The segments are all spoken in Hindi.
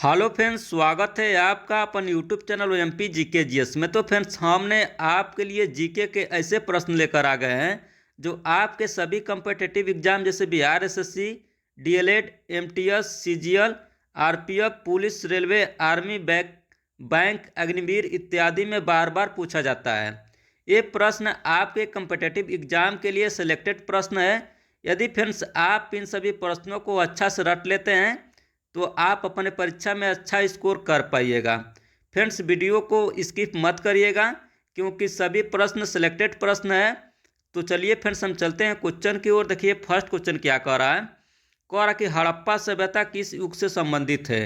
हेलो फ्रेंड्स, स्वागत है आपका अपन YouTube channel MP GK GS में। तो फ्रेंड्स, हमने आपके लिए जीके के ऐसे प्रश्न लेकर आ गए हैं जो आपके सभी कम्पिटिटिव एग्जाम जैसे Bihar SSC, DElEd, MTS, CGL, RPF, police, railway, army, bank, Agniveer इत्यादि में बार बार पूछा जाता है। ये प्रश्न आपके कम्पिटिटिव एग्जाम के लिए सिलेक्टेड प्रश्न है। यदि फ्रेंड्स आप इन सभी प्रश्नों को अच्छा से रट लेते हैं तो आप अपने परीक्षा में अच्छा स्कोर कर पाइएगा। फ्रेंड्स, वीडियो को स्किप मत करिएगा क्योंकि सभी प्रश्न सिलेक्टेड प्रश्न है। तो चलिए फ्रेंड्स, हम चलते हैं क्वेश्चन की ओर। देखिए फर्स्ट क्वेश्चन क्या कह रहा है। कह रहा कि हड़प्पा सभ्यता किस युग से संबंधित है।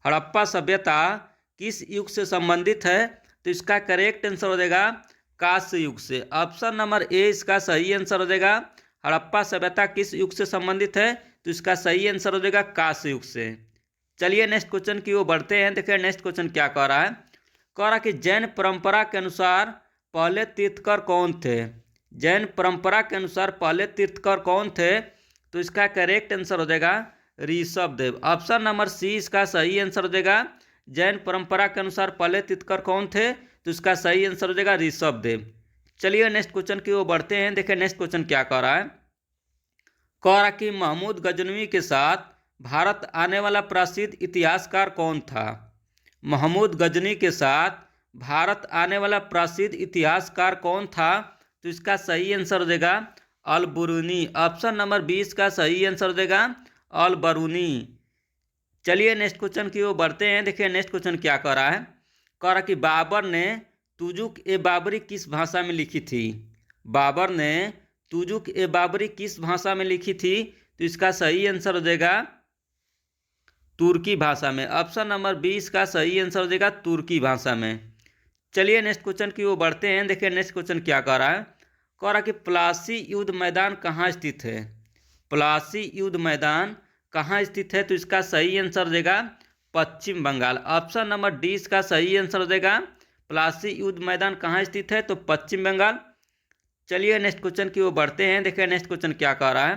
हड़प्पा सभ्यता किस युग से संबंधित है, तो इसका करेक्ट आंसर हो जाएगा कांस्य युग से। ऑप्शन नंबर ए इसका सही आंसर हो जाएगा। हड़प्पा सभ्यता किस युग से संबंधित है, तो इसका सही आंसर हो जाएगा कांस्य युग से। चलिए नेक्स्ट क्वेश्चन की ओर बढ़ते हैं। देखिए नेक्स्ट क्वेश्चन क्या कह रहा है। कह रहा कि जैन परंपरा के अनुसार पहले तीर्थकर कौन थे। जैन परंपरा के अनुसार पहले तीर्थकर कौन थे, तो इसका करेक्ट आंसर हो जाएगा ऋषभदेव। ऑप्शन नंबर सी इसका सही आंसर हो जाएगा। जैन परंपरा के अनुसार पहले तीर्थकर कौन थे, तो इसका सही आंसर हो जाएगा ऋषभदेव। चलिए नेक्स्ट क्वेश्चन की ओर बढ़ते हैं। देखिए नेक्स्ट क्वेश्चन क्या कह रहा है। कह रहा कि महमूद गजनवी के साथ भारत आने वाला प्रसिद्ध इतिहासकार कौन था। महमूद गजनी के साथ भारत आने वाला प्रसिद्ध इतिहासकार कौन था, तो इसका सही आंसर हो जाएगा अल बरूनी। ऑप्शन नंबर 20 का सही आंसर हो जाएगा अल बरूनी। चलिए नेक्स्ट क्वेश्चन की ओर बढ़ते हैं। देखिए नेक्स्ट क्वेश्चन क्या कह रहा है। कह रहा कि बाबर ने तुजुक ए बाबरी किस भाषा में लिखी थी। बाबर ने तुजुक ए बाबरी किस भाषा में लिखी थी, तो इसका सही आंसर हो जाएगा तुर्की भाषा में। ऑप्शन नंबर 20 का सही आंसर हो जाएगा तुर्की भाषा में। चलिए नेक्स्ट क्वेश्चन की ओर बढ़ते हैं। देखिए नेक्स्ट क्वेश्चन क्या कह रहा है। कह रहा कि प्लासी युद्ध मैदान कहाँ स्थित है। प्लासी युद्ध मैदान कहाँ स्थित है, तो इसका सही आंसर हो जाएगा पश्चिम बंगाल। ऑप्शन नंबर डी इसका सही आंसर हो जाएगा। प्लासी युद्ध मैदान कहाँ स्थित है, तो पश्चिम बंगाल। चलिए नेक्स्ट क्वेश्चन की ओर बढ़ते हैं। देखिए नेक्स्ट क्वेश्चन क्या कह रहा है।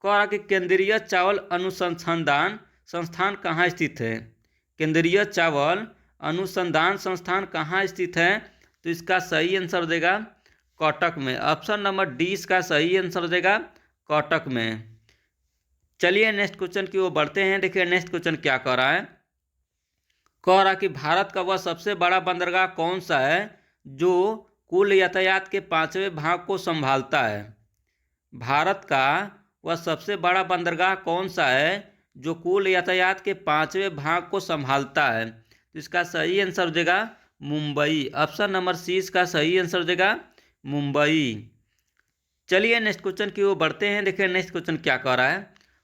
कह रहा कि केंद्रीय चावल अनुसंधान संस्थान कहाँ स्थित है। केंद्रीय चावल अनुसंधान संस्थान कहाँ स्थित है, तो इसका सही आंसर हो जाएगा कटक में। ऑप्शन नंबर डी इसका सही आंसर हो जाएगा कटक में। चलिए नेक्स्ट क्वेश्चन की ओर बढ़ते हैं। देखिए नेक्स्ट क्वेश्चन क्या कह रहा है। कह रहा कि भारत का वह सबसे बड़ा बंदरगाह कौन सा है जो कुल यातायात के 5वें भाग को संभालता है। भारत का वह सबसे बड़ा बंदरगाह कौन सा है जो कुल यातायात के 5वें भाग को संभालता है, तो इसका सही आंसर हो जाएगा मुंबई। ऑप्शन नंबर सी इसका सही आंसर हो जाएगा मुंबई। चलिए नेक्स्ट क्वेश्चन की ओर बढ़ते हैं। देखिए नेक्स्ट क्वेश्चन क्या कह रहा है।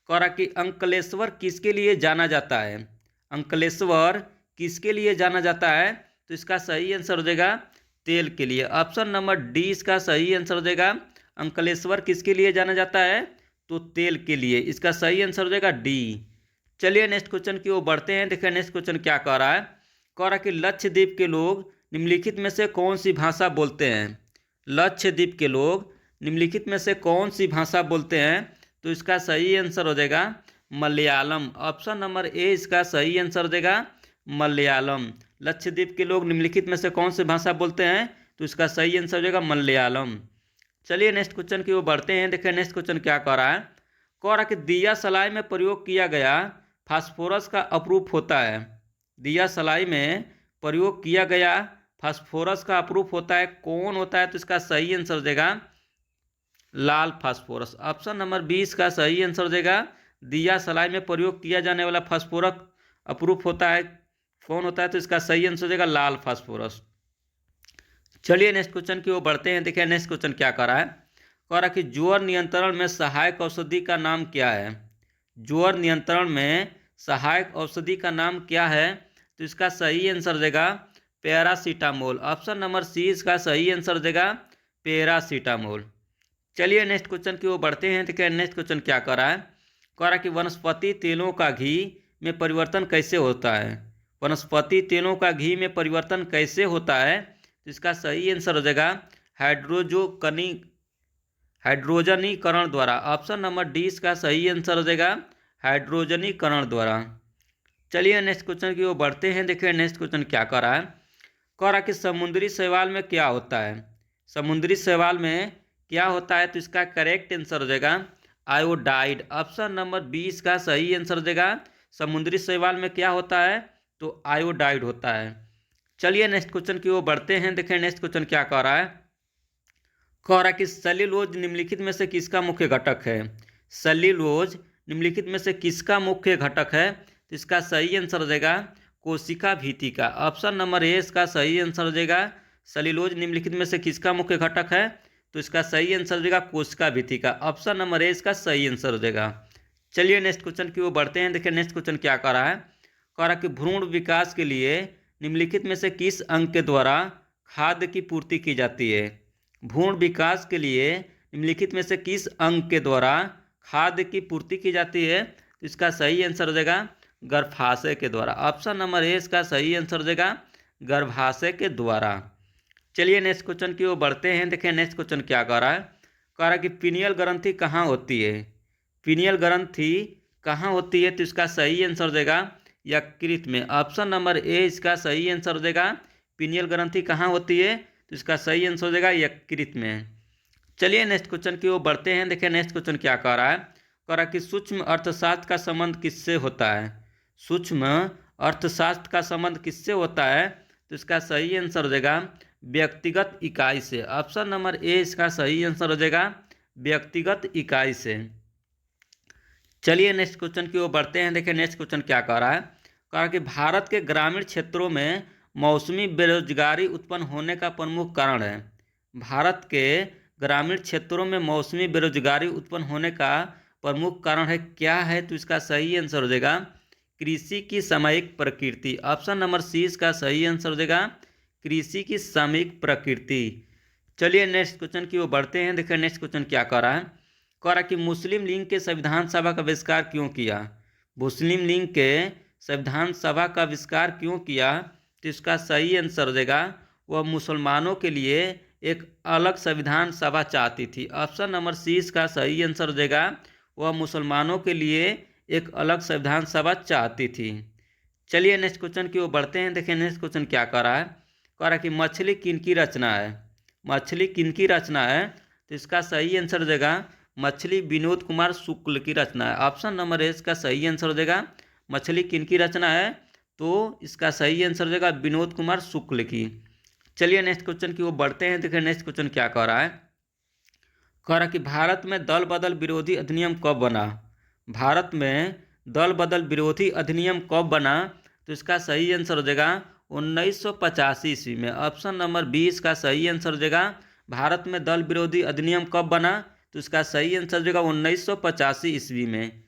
कह रहा कि अंकलेश्वर किसके लिए जाना जाता है। अंकलेश्वर किसके लिए जाना जाता है, तो इसका सही आंसर हो जाएगा तेल के लिए। ऑप्शन नंबर डी इसका सही आंसर हो जाएगा। अंकलेश्वर किसके लिए जाना जाता है, तो तेल के लिए। इसका सही आंसर हो जाएगा डी। चलिए नेक्स्ट क्वेश्चन की ओर बढ़ते हैं। देखिए नेक्स्ट क्वेश्चन क्या कह रहा है। कह रहा कि लक्षद्वीप के लोग निम्नलिखित में से कौन सी भाषा बोलते हैं। लक्षद्वीप के लोग निम्नलिखित में से कौन सी भाषा बोलते हैं, तो इसका सही आंसर हो जाएगा मलयालम। ऑप्शन नंबर ए इसका सही आंसर हो जाएगा मलयालम। लक्षद्वीप के लोग निम्नलिखित में से कौन सी भाषा बोलते हैं, तो इसका सही आंसर हो जाएगा मलयालम। चलिए नेक्स्ट क्वेश्चन की ओर बढ़ते हैं। देखिए नेक्स्ट क्वेश्चन क्या कह रहा है। कह रहा कि दिया सलाई में प्रयोग किया गया फास्फोरस का अपरूप होता है। दिया सलाई में प्रयोग किया गया फास्फोरस का अपरूप होता है, कौन होता है, तो इसका सही आंसर हो जाएगा लाल फास्फोरस। ऑप्शन नंबर 20 का सही आंसर हो जाएगा। दिया सलाई में प्रयोग किया जाने वाला फास्फोरस अपरूप होता है, कौन होता है, तो इसका सही आंसर हो जाएगा लाल फास्फोरस। चलिए नेक्स्ट क्वेश्चन की ओर बढ़ते हैं। देखिए नेक्स्ट क्वेश्चन क्या कर रहा है। कह रहा कि ज्वर नियंत्रण में सहायक औषधि का नाम क्या है। ज्वर नियंत्रण में सहायक औषधि का नाम क्या है, तो इसका सही आंसर देगा पैरासीटामोल। ऑप्शन नंबर सी इसका सही आंसर देगा पैरासीटामोल। चलिए नेक्स्ट क्वेश्चन की ओर बढ़ते हैं। देखिए नेक्स्ट क्वेश्चन क्या कर रहा है। कह रहा कि वनस्पति तेलों का घी में परिवर्तन कैसे होता है। वनस्पति तेलों का घी में परिवर्तन कैसे होता है, तो इसका सही आंसर हो जाएगा हाइड्रोजनीकरण द्वारा। ऑप्शन नंबर डी इसका सही आंसर हो जाएगा हाइड्रोजनीकरण द्वारा। चलिए नेक्स्ट क्वेश्चन की ओर बढ़ते हैं। देखिए नेक्स्ट क्वेश्चन क्या कह रहा है। कह रहा कि समुद्री शैवाल में क्या होता है। समुद्री शैवाल में क्या होता है, तो इसका करेक्ट आंसर हो जाएगा आयोडाइड। ऑप्शन नंबर 20 का सही आंसर हो जाएगा। समुद्री शैवाल में क्या होता है, तो आयोडाइड होता है। चलिए नेक्स्ट क्वेश्चन की ओर बढ़ते हैं। देखिए नेक्स्ट क्वेश्चन क्या कह रहा है। कह रहा कि सेल्यूलोज निम्नलिखित में से किसका मुख्य घटक है। सेल्यूलोज निम्नलिखित में से किसका मुख्य घटक है, तो इसका सही आंसर हो जाएगा कोशिका भित्ति का। ऑप्शन नंबर ए इसका सही आंसर हो जाएगा। सेल्यूलोज निम्नलिखित में से किसका मुख्य घटक है, तो इसका सही आंसर हो जाएगा कोशिका भित्ति का। ऑप्शन नंबर ए इसका सही आंसर हो जाएगा। चलिए नेक्स्ट क्वेश्चन की ओर बढ़ते हैं। देखिए नेक्स्ट क्वेश्चन क्या कह रहा है। कह रहा कि भ्रूण विकास के लिए निम्नलिखित में से किस अंग के द्वारा खाद्य की पूर्ति की जाती है। भ्रूण विकास के लिए निम्नलिखित में से किस अंग के द्वारा खाद्य की पूर्ति की जाती है, तो इसका सही आंसर हो जाएगा गर्भाशय के द्वारा। ऑप्शन नंबर ए इसका सही आंसर हो जाएगा गर्भाशय के द्वारा। चलिए नेक्स्ट क्वेश्चन की ओर बढ़ते हैं। देखिए नेक्स्ट क्वेश्चन क्या कह रहा है। कह रहा है कि पीनियल ग्रंथि कहाँ होती है। पीनियल ग्रंथि कहाँ होती है, तो इसका सही आंसर हो जाएगा यकृत में। ऑप्शन नंबर ए इसका सही आंसर हो जाएगा। पीनियल ग्रंथि कहाँ होती है, तो इसका सही आंसर हो जाएगा यकृत में। चलिए नेक्स्ट क्वेश्चन की ओर बढ़ते हैं। देखिए नेक्स्ट क्वेश्चन क्या कह रहा है। कह रहा है कि सूक्ष्म अर्थशास्त्र का संबंध किससे होता है। सूक्ष्म अर्थशास्त्र का संबंध किससे होता है, तो इसका सही आंसर हो जाएगा व्यक्तिगत इकाई से। ऑप्शन नंबर ए इसका सही आंसर हो जाएगा व्यक्तिगत इकाई से। चलिए नेक्स्ट क्वेश्चन की ओर बढ़ते हैं। देखिए नेक्स्ट क्वेश्चन क्या कह रहा है। कह रहा है कि भारत के ग्रामीण क्षेत्रों में मौसमी बेरोजगारी उत्पन्न होने का प्रमुख कारण है। भारत के ग्रामीण क्षेत्रों में मौसमी बेरोजगारी उत्पन्न होने का प्रमुख कारण है क्या है, तो इसका सही आंसर हो जाएगा कृषि की सामयिक प्रकृति। ऑप्शन नंबर सी इसका सही आंसर हो जाएगा कृषि की सामयिक प्रकृति। चलिए नेक्स्ट क्वेश्चन की ओर बढ़ते हैं। देखिए नेक्स्ट क्वेश्चन क्या कह रहा है। कह रहा कि मुस्लिम लीग के संविधान सभा का आविष्कार क्यों किया। मुस्लिम लीग के संविधान सभा का आविष्कार क्यों किया, तो इसका सही आंसर हो जाएगा वह मुसलमानों के लिए एक अलग संविधान सभा चाहती थी। ऑप्शन नंबर सी इसका सही आंसर हो जाएगा वह मुसलमानों के लिए एक अलग संविधान सभा चाहती थी। चलिए नेक्स्ट क्वेश्चन की ओर बढ़ते हैं। देखिए नेक्स्ट क्वेश्चन क्या कह रहा है। कह रहा कि मछली किनकी रचना है। मछली किनकी रचना है, तो इसका सही आंसर हो जाएगा मछली विनोद कुमार शुक्ल की रचना है। ऑप्शन नंबर ए इसका सही आंसर हो जाएगा मछली किनकी रचना है, तो इसका सही आंसर हो जाएगा विनोद कुमार शुक्ल की। चलिए नेक्स्ट क्वेश्चन की ओर बढ़ते हैं। देखिए नेक्स्ट क्वेश्चन क्या कह रहा है। कह रहा कि भारत में दल बदल विरोधी अधिनियम कब बना। भारत में दल बदल विरोधी अधिनियम कब बना, तो इसका सही आंसर हो जाएगा 1985 ईस्वी में। ऑप्शन नंबर 20 का सही आंसर हो जाएगा भारत में दल विरोधी अधिनियम कब बना, तो इसका सही आंसर हो जाएगा 1985 ईस्वी में।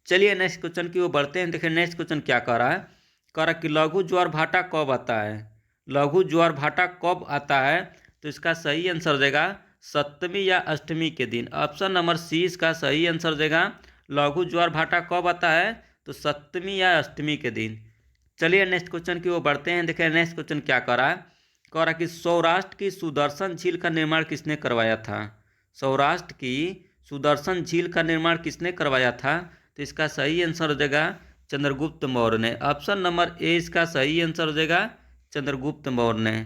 चलिए नेक्स्ट क्वेश्चन की ओर बढ़ते हैं। देखिए नेक्स्ट क्वेश्चन क्या कह रहा है। कह रहा कि लघु ज्वार भाटा कब आता है। लघु ज्वार भाटा कब आता है, तो इसका सही आंसर हो जाएगा सप्तमी या अष्टमी के दिन। ऑप्शन नंबर सी इसका सही आंसर हो जाएगा लघु ज्वार भाटा कब आता है, तो सप्तमी या अष्टमी के दिन। चलिए नेक्स्ट क्वेश्चन की ओर बढ़ते हैं। देखिए नेक्स्ट क्वेश्चन क्या कह रहा है। कह रहा कि सौराष्ट्र की सुदर्शन झील का निर्माण किसने करवाया था। सौराष्ट्र की सुदर्शन झील का निर्माण किसने करवाया था, तो इसका सही आंसर हो जाएगा चंद्रगुप्त मौर्य ने। ऑप्शन नंबर ए इसका सही आंसर हो जाएगा चंद्रगुप्त मौर्य ने।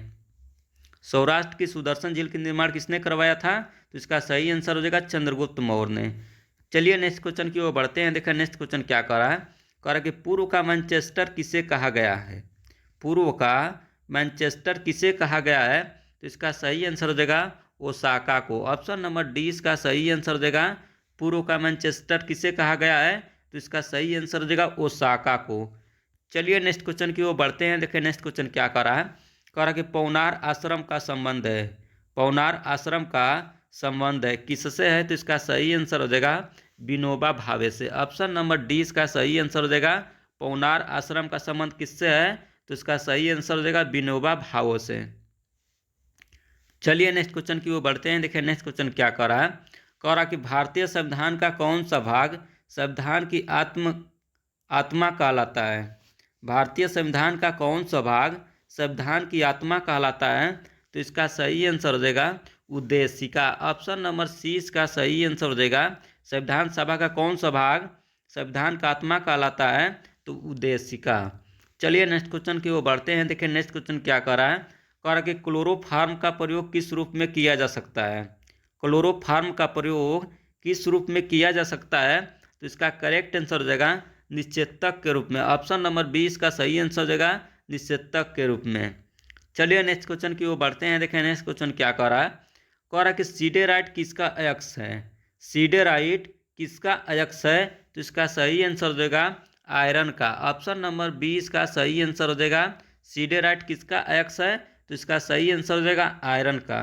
सौराष्ट्र की सुदर्शन झील का निर्माण किसने करवाया था, तो इसका सही आंसर हो जाएगा चंद्रगुप्त मौर्य ने। चलिए नेक्स्ट क्वेश्चन की ओर बढ़ते हैं। देखिए नेक्स्ट क्वेश्चन क्या कह रहा है। कह रहा है कि पूर्व का मैनचेस्टर किसे कहा गया है। पूर्व का मैनचेस्टर किसे कहा गया है, तो इसका सही आंसर हो जाएगा ओसाका को। ऑप्शन नंबर डी इसका सही आंसर हो जाएगा पूर्व का मैनचेस्टर किसे कहा गया है, तो इसका सही आंसर हो जाएगा ओसाका को। चलिए नेक्स्ट क्वेश्चन की ओर बढ़ते हैं। देखिए नेक्स्ट क्वेश्चन क्या कह रहा है। कह रहा है कि पौनार आश्रम का संबंध है। पौनार आश्रम का संबंध है किससे है, तो इसका सही आंसर हो जाएगा विनोबा भावे से। ऑप्शन नंबर डी इसका सही आंसर हो जाएगा पौनार आश्रम का संबंध किससे है, तो इसका सही आंसर हो जाएगा विनोबा भावे से। चलिए नेक्स्ट क्वेश्चन की ओर बढ़ते हैं। देखिए नेक्स्ट क्वेश्चन क्या कह रहा है। कह रहा कि भारतीय संविधान का कौन सा भाग संविधान की आत्मा कहलाता है। भारतीय संविधान का कौन सा भाग संविधान की आत्मा कहलाता है, तो इसका सही आंसर हो जाएगा उद्देशिका। ऑप्शन नंबर सी इसका सही आंसर हो जाएगा संविधान सभा का कौन सा भाग संविधान का आत्मा कहलाता है, तो उद्देशिका। चलिए नेक्स्ट क्वेश्चन की ओर बढ़ते हैं। देखिए नेक्स्ट क्वेश्चन क्या कह रहा है। कह रहा है कि क्लोरोफार्म का प्रयोग किस रूप में किया जा सकता है। क्लोरोफार्म का प्रयोग किस रूप में किया जा सकता है, तो इसका करेक्ट आंसर हो जाएगा निषेचक के रूप में। ऑप्शन नंबर 20 का सही आंसर हो जाएगा निषेचक के रूप में। चलिए नेक्स्ट क्वेश्चन की ओर बढ़ते हैं। देखें नेक्स्ट क्वेश्चन क्या कह रहा है। कह रहा है कि सीडेराइट किसका अयस्क है। सीडेराइट किसका अयस्क है, तो इसका सही आंसर हो जाएगा आयरन का। ऑप्शन नंबर 20 का सही आंसर हो जाएगा सीडेराइट किसका अयस्क है, तो इसका सही आंसर हो जाएगा आयरन का।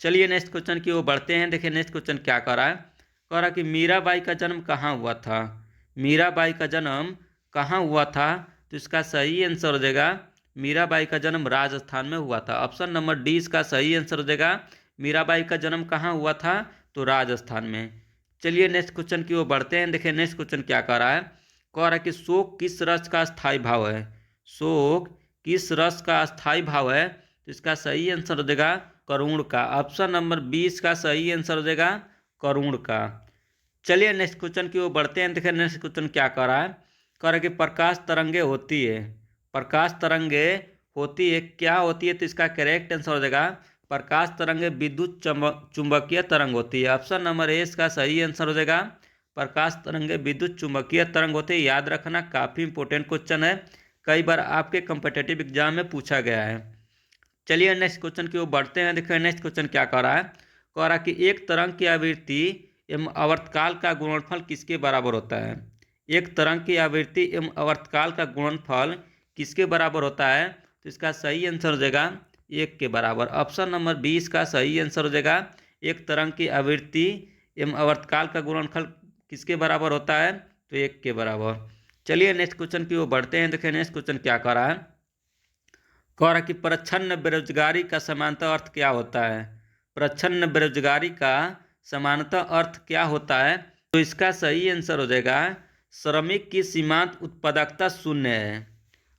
चलिए नेक्स्ट क्वेश्चन की ओर बढ़ते हैं। देखिए नेक्स्ट क्वेश्चन क्या कह रहा है। कह रहा है कि मीराबाई का जन्म कहाँ हुआ था। मीराबाई का जन्म कहाँ हुआ था, तो इसका सही आंसर हो जाएगा मीराबाई का जन्म राजस्थान में हुआ था। ऑप्शन नंबर 20 का सही आंसर हो जाएगा मीराबाई का जन्म कहाँ हुआ था, तो राजस्थान में। चलिए नेक्स्ट क्वेश्चन की ओर बढ़ते हैं। देखिए नेक्स्ट क्वेश्चन क्या कह रहा है। कह रहा है कि शोक किस रस का स्थायी भाव है। शोक किस रस का स्थायी भाव है, तो इसका सही आंसर हो जाएगा करुण का। ऑप्शन नंबर 20 का सही आंसर हो जाएगा करुण का। चलिए नेक्स्ट क्वेश्चन की ओर बढ़ते हैं। देखिए नेक्स्ट क्वेश्चन क्या कह रहा है। कह रहा है कि प्रकाश तरंगे होती है। प्रकाश तरंगे होती है क्या होती है, तो इसका करेक्ट आंसर हो जाएगा प्रकाश तरंगे विद्युत चुंबकीय तरंग होती है। ऑप्शन नंबर ए इसका सही आंसर हो जाएगा प्रकाश तरंगे विद्युत चुंबकीय तरंग होती है। याद रखना काफ़ी इंपॉर्टेंट क्वेश्चन है, कई बार आपके कम्पिटेटिव एग्जाम में पूछा गया है। चलिए नेक्स्ट क्वेश्चन की ओर बढ़ते हैं। देखिए नेक्स्ट क्वेश्चन क्या कह रहा है। कह रहा है कि एक तरंग की आवृत्ति एवं आवर्तकाल का गुणनफल किसके बराबर होता है। एक तरंग की आवृत्ति एवं आवर्तकाल का गुणनफल किसके बराबर होता है, तो इसका सही आंसर हो जाएगा 1 के बराबर। ऑप्शन नंबर 20 का सही आंसर हो जाएगा एक तरंग की आवृत्ति एवं आवर्तकाल का गुणनफल किसके बराबर होता है, तो 1 के बराबर। चलिए नेक्स्ट क्वेश्चन की ओर बढ़ते हैं। देखिए नेक्स्ट क्वेश्चन क्या कह रहा है। कह रहा है कि प्रच्छन्न बेरोजगारी का समानता अर्थ क्या होता है। प्रच्छन्न बेरोजगारी का समानता अर्थ क्या होता है, तो इसका सही आंसर हो जाएगा श्रमिक की सीमांत उत्पादकता शून्य है।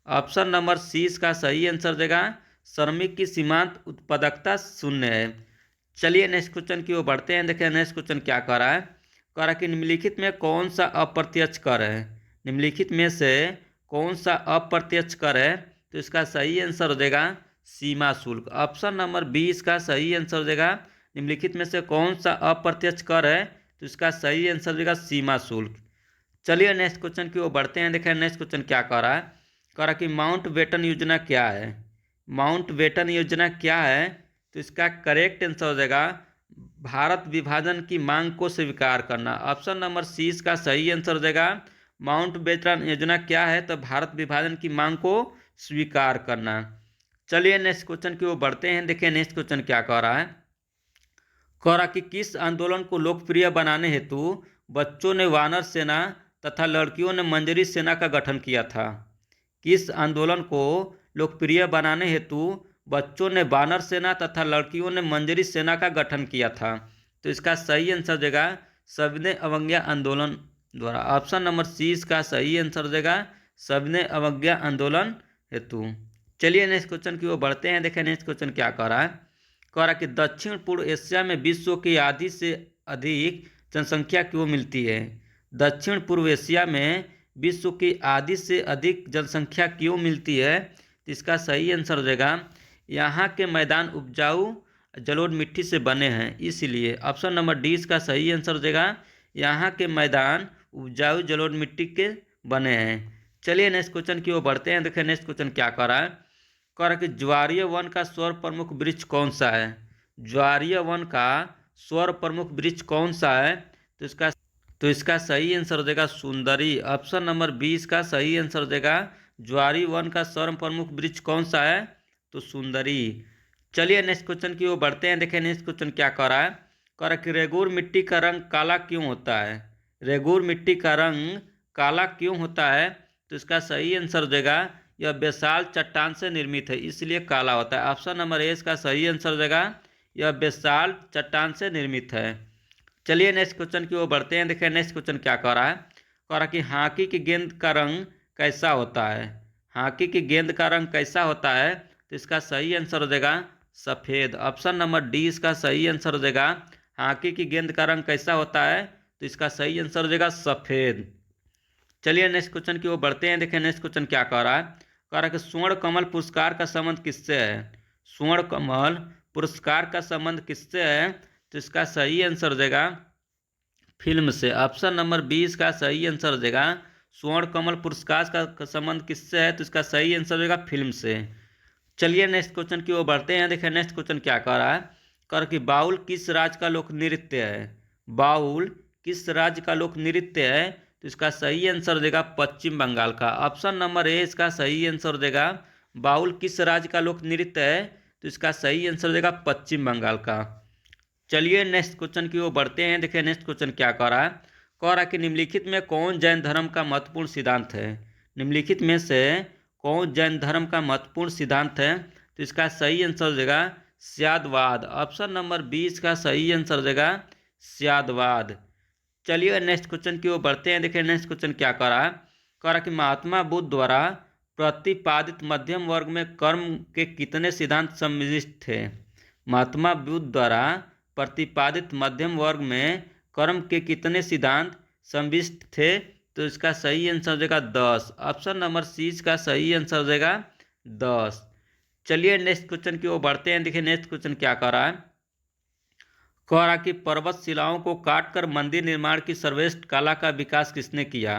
ऑप्शन नंबर सी इसका सही आंसर देगा श्रमिक की सीमांत उत्पादकता शून्य है। चलिए नेक्स्ट क्वेश्चन की ओर बढ़ते हैं। देखिए नेक्स्ट क्वेश्चन क्या कह रहा है। कह रहा है कि निम्नलिखित में कौन सा अप्रत्यक्ष कर है। निम्नलिखित में से कौन सा अप्रत्यक्ष कर है, तो इसका सही आंसर हो जाएगा सीमा शुल्क। ऑप्शन नंबर 20 का सही आंसर हो जाएगा निम्नलिखित में से कौन सा अप्रत्यक्ष कर है, तो इसका सही आंसर हो जाएगा सीमा शुल्क। चलिए नेक्स्ट क्वेश्चन की ओर बढ़ते हैं। देखें नेक्स्ट क्वेश्चन क्या कह रहा है। कह रहा है कि माउंट बेटन योजना क्या है। माउंट बेटन योजना क्या है, तो इसका करेक्ट आंसर हो जाएगा भारत विभाजन की मांग को स्वीकार करना। ऑप्शन नंबर सी इसका सही आंसर हो जाएगा माउंट बेटन योजना क्या है, तो भारत विभाजन की मांग को स्वीकार करना। चलिए नेक्स्ट क्वेश्चन की ओर बढ़ते हैं। देखिए नेक्स्ट क्वेश्चन क्या कह रहा है। कह रहा कि किस आंदोलन को लोकप्रिय बनाने हेतु बच्चों ने वानर सेना तथा लड़कियों ने मंजरी सेना का गठन किया था। किस आंदोलन को लोकप्रिय बनाने हेतु बच्चों ने वानर सेना तथा लड़कियों ने मंजरी सेना का गठन किया था, तो इसका सही आंसर देगा सविनय अवज्ञा आंदोलन द्वारा। ऑप्शन नंबर सी इसका सही आंसर देगा सविनय अवज्ञा आंदोलन हेतु। चलिए नेक्स्ट क्वेश्चन की ओर बढ़ते हैं। देखें नेक्स्ट क्वेश्चन क्या कह रहा है। कह रहा कि दक्षिण पूर्व एशिया में विश्व की आधी से अधिक जनसंख्या क्यों मिलती है। दक्षिण पूर्व एशिया में विश्व की आधी से अधिक जनसंख्या क्यों मिलती है, तो इसका सही आंसर हो जाएगा यहाँ के मैदान उपजाऊ जलोढ़ मिट्टी से बने हैं, इसलिए। ऑप्शन नंबर डी इसका सही आंसर हो जाएगा यहाँ के मैदान उपजाऊ जलोढ़ मिट्टी के बने हैं। चलिए नेक्स्ट क्वेश्चन की ओर बढ़ते हैं। देखिए नेक्स्ट क्वेश्चन क्या कह रहा है। कह रहा कि ज्वारीय वन का स्वर प्रमुख वृक्ष कौन सा है। ज्वारीय वन का स्वर प्रमुख वृक्ष कौन सा है, तो इसका सही आंसर हो जाएगा सुंदरी। ऑप्शन नंबर 20 का सही आंसर हो जाएगा ज्वारी वन का स्वर प्रमुख वृक्ष कौन सा है, तो सुंदरी। चलिए नेक्स्ट क्वेश्चन की ओर बढ़ते हैं। देखें नेक्स्ट क्वेश्चन क्या कह रहा है। कह रहा कि रेगुर मिट्टी का रंग काला क्यों होता है। रेगुर मिट्टी का रंग काला क्यों होता है, तो इसका सही आंसर हो जाएगा यह बेसाल्ट चट्टान से निर्मित है, इसलिए काला होता है। ऑप्शन नंबर ए इसका सही आंसर हो जाएगा यह बेसाल्ट चट्टान से निर्मित है। चलिए नेक्स्ट क्वेश्चन की ओर बढ़ते हैं। देखिए नेक्स्ट क्वेश्चन क्या कह रहा है। कह रहा कि हॉकी की गेंद का रंग कैसा होता है। हॉकी की गेंद का रंग कैसा होता है, तो इसका सही आंसर हो जाएगा सफ़ेद। ऑप्शन नंबर डी इसका सही आंसर हो जाएगा हॉकी की गेंद का रंग कैसा होता है, तो इसका सही आंसर हो जाएगा सफ़ेद। चलिए नेक्स्ट क्वेश्चन की ओर बढ़ते हैं। देखिए नेक्स्ट क्वेश्चन क्या कह रहा है। कह रहा है कि स्वर्ण कमल पुरस्कार का संबंध किससे है। स्वर्ण कमल पुरस्कार का संबंध किससे है, तो इसका सही आंसर हो जाएगा फिल्म से। ऑप्शन नंबर 20 का सही आंसर हो जाएगा स्वर्ण कमल पुरस्कार का संबंध किससे है, तो इसका सही आंसर हो जाएगा फिल्म से। चलिए नेक्स्ट क्वेश्चन की ओर बढ़ते हैं। देखिए नेक्स्ट क्वेश्चन क्या कह रहा है। कह रहा कि बाउल किस राज्य का लोक नृत्य है। बाउल किस राज्य का लोक नृत्य है, तो इसका सही आंसर देगा पश्चिम बंगाल का। ऑप्शन नंबर ए इसका सही आंसर देगा बाउल किस राज्य का लोक नृत्य है, तो इसका सही आंसर देगा पश्चिम बंगाल का। चलिए नेक्स्ट क्वेश्चन की ओर बढ़ते हैं। देखिए नेक्स्ट क्वेश्चन क्या कह रहा है। कह रहा है कि निम्नलिखित में कौन जैन धर्म का महत्वपूर्ण सिद्धांत है। निम्नलिखित में से कौन जैन धर्म का महत्वपूर्ण सिद्धांत है, तो इसका सही आंसर हो जाएगा स्यादवाद। ऑप्शन नंबर 20 का सही आंसर हो जाएगा स्यादवाद। चलिए नेक्स्ट क्वेश्चन की ओर बढ़ते हैं। देखिए नेक्स्ट क्वेश्चन क्या कह रहा है। कह रहा है कि महात्मा बुद्ध द्वारा प्रतिपादित मध्यम वर्ग में कर्म के कितने सिद्धांत सम्मिलित थे। महात्मा बुद्ध द्वारा प्रतिपादित मध्यम वर्ग में कर्म के कितने सिद्धांत सम्मिलित थे, तो इसका सही आंसर हो जाएगा 10। ऑप्शन नंबर सी का सही आंसर हो जाएगा 10। चलिए नेक्स्ट क्वेश्चन की ओर बढ़ते हैं। देखिए नेक्स्ट क्वेश्चन क्या कह रहा है। कह रहा कि पर्वत शिलाओं को काटकर मंदिर निर्माण की सर्वश्रेष्ठ कला का विकास किसने किया।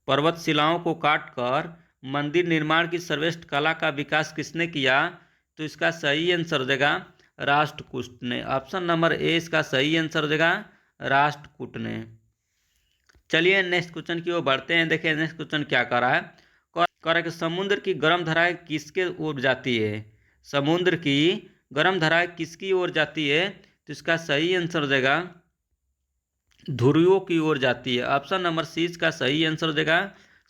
पर्वत शिलाओं को काटकर मंदिर निर्माण की सर्वश्रेष्ठ कला का विकास किसने किया, तो इसका सही आंसर हो जाएगा राष्ट्रकूट ने। ऑप्शन नंबर ए इसका सही आंसर हो जाएगा राष्ट्रकूट ने। चलिए नेक्स्ट क्वेश्चन की ओर बढ़ते हैं। देखिए नेक्स्ट क्वेश्चन क्या कर रहा है। कह रहा है कि समुद्र की गर्म धाराएं किसके ओर जाती है। समुद्र की गर्म धाराएं किसकी ओर जाती है, तो इसका सही आंसर हो जाएगा ध्रुवों की ओर जाती है। ऑप्शन नंबर सी का सही आंसर हो जाएगा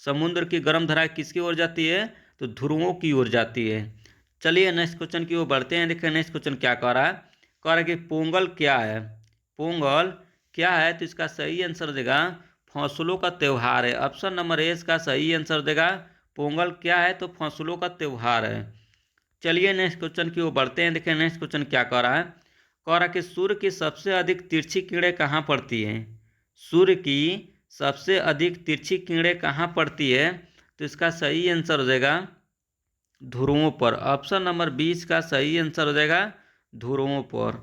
समुद्र की गर्म धाराएं किसकी ओर जाती है, तो ध्रुवों की ओर जाती है। चलिए नेक्स्ट क्वेश्चन की ओर बढ़ते हैं। देखिए नेक्स्ट क्वेश्चन क्या कह रहा है। कह रहा है कि पोंगल क्या है। पोंगल क्या है, तो इसका सही आंसर देगा फसलों का त्यौहार है। ऑप्शन नंबर ए इसका सही आंसर देगा पोंगल क्या है, तो फसलों का त्यौहार है। चलिए नेक्स्ट क्वेश्चन की ओर बढ़ते हैं। देखिए नेक्स्ट क्वेश्चन क्या कह रहा है। कह रहा है कि सूर्य की सबसे अधिक तिरछी किरणें कहाँ पड़ती हैं। सूर्य की सबसे अधिक तिरछी किरणें कहाँ पड़ती है, तो इसका सही आंसर हो जाएगा ध्रुवों पर। ऑप्शन नंबर 20 का सही आंसर हो जाएगा ध्रुवों पर।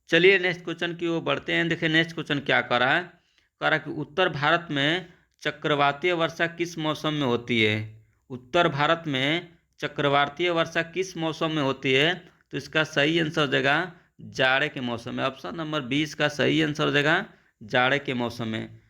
चलिए नेक्स्ट क्वेश्चन की ओर बढ़ते हैं। देखिए नेक्स्ट क्वेश्चन क्या कह रहा है। कह रहा है कि उत्तर भारत में चक्रवातीय वर्षा किस मौसम में होती है। उत्तर भारत में चक्रवातीय वर्षा किस मौसम में होती है, तो इसका सही आंसर हो जाएगा जाड़े के मौसम में। ऑप्शन नंबर 20 का सही आंसर हो जाएगा जाड़े के मौसम में।